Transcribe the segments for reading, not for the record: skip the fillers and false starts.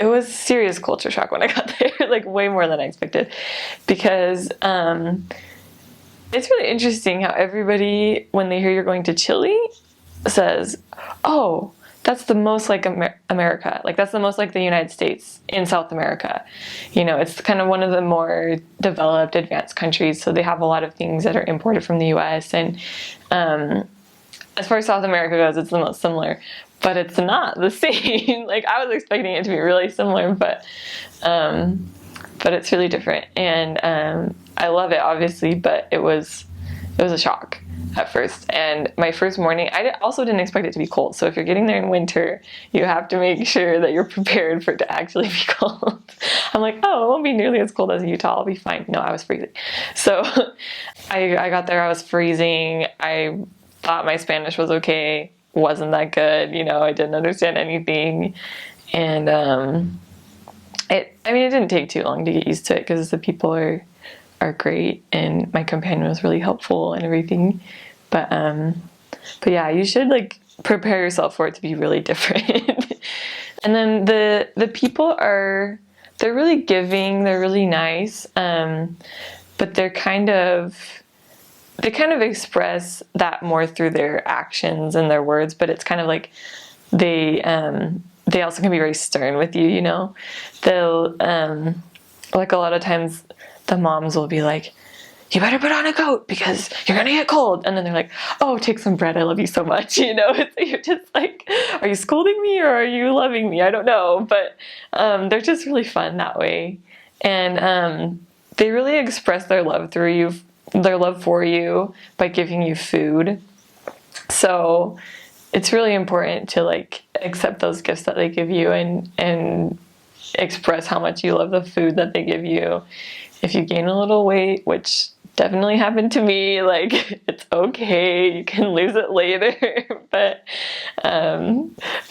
it was serious culture shock when I got there, like way more than I expected, because it's really interesting how everybody, when they hear you're going to Chile, says, "Oh, that's the most like America. Like that's the most like the United States in South America." You know, it's kind of one of the more developed, advanced countries, so they have a lot of things that are imported from the U.S. And as far as South America goes, it's the most similar, but it's not the same. Like I was expecting it to be really similar, but it's really different. And I love it, obviously, but it was a shock at first. And my first morning, I also didn't expect it to be cold. So if you're getting there in winter, you have to make sure that you're prepared for it to actually be cold. I'm like, oh, it won't be nearly as cold as Utah. I'll be fine. No, I was freezing. So I got there, I was freezing. I thought my Spanish was okay. Wasn't that good. You know, I didn't understand anything. And it didn't take too long to get used to it because the people are great, and my companion was really helpful and everything. But yeah, you should like prepare yourself for it to be really different. And then the people they're really giving, they're really nice, but they kind of express that more through their actions and their words. But it's kind of like they also can be very stern with you. You know, they'll like a lot of times the moms will be like, "You better put on a coat because you're gonna get cold." And then they're like, "Oh, take some bread. I love you so much." You know, you're just like, are you scolding me or are you loving me? I don't know. But they're just really fun that way. And they really express their love for you by giving you food. So it's really important to like accept those gifts that they give you and express how much you love the food that they give you. If you gain a little weight, which definitely happened to me, like it's okay, you can lose it later. but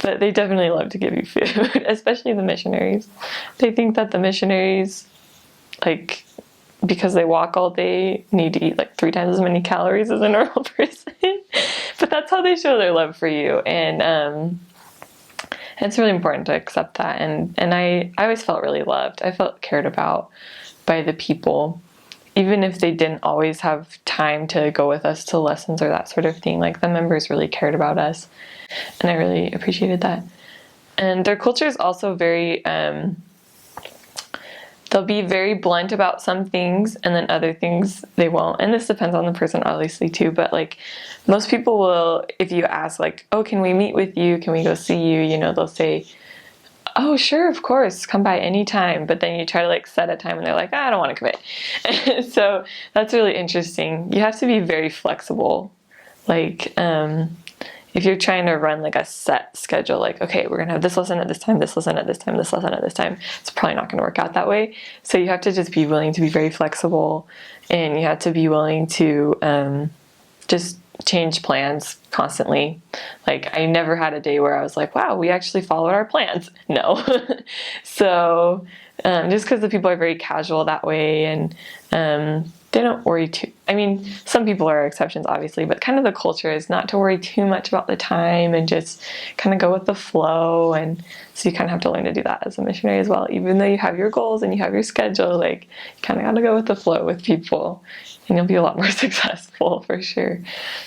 they definitely love to give you food, especially the missionaries. They think that the missionaries, like, because they walk all day, need to eat like 3 times as many calories as a normal person. But that's how they show their love for you. And it's really important to accept that. And I always felt really loved. I felt cared about by the people, even if they didn't always have time to go with us to lessons or that sort of thing. Like the members really cared about us, and I really appreciated that. And their culture is also very they'll be very blunt about some things, and then other things they won't. And this depends on the person, obviously, too. But like most people will, if you ask like, "Oh, can we meet with you? Can we go see you?" You know, they'll say, "Oh, sure, of course, come by anytime." But then you try to like set a time and they're like, "I don't want to commit." So that's really interesting. You have to be very flexible. Like, if you're trying to run like a set schedule, like, okay, we're going to have this lesson at this time, this lesson at this time, this lesson at this time, it's probably not going to work out that way. So you have to just be willing to be very flexible, and you have to be willing to just change plans constantly. Like I never had a day where I was like, wow, we actually followed our plans. No. So just because the people are very casual that way, and they don't worry too. I mean, some people are exceptions, obviously, but kind of the culture is not to worry too much about the time and just kind of go with the flow. And so you kind of have to learn to do that as a missionary as well. Even though you have your goals and you have your schedule, like you kind of got to go with the flow with people, and you'll be a lot more successful for sure.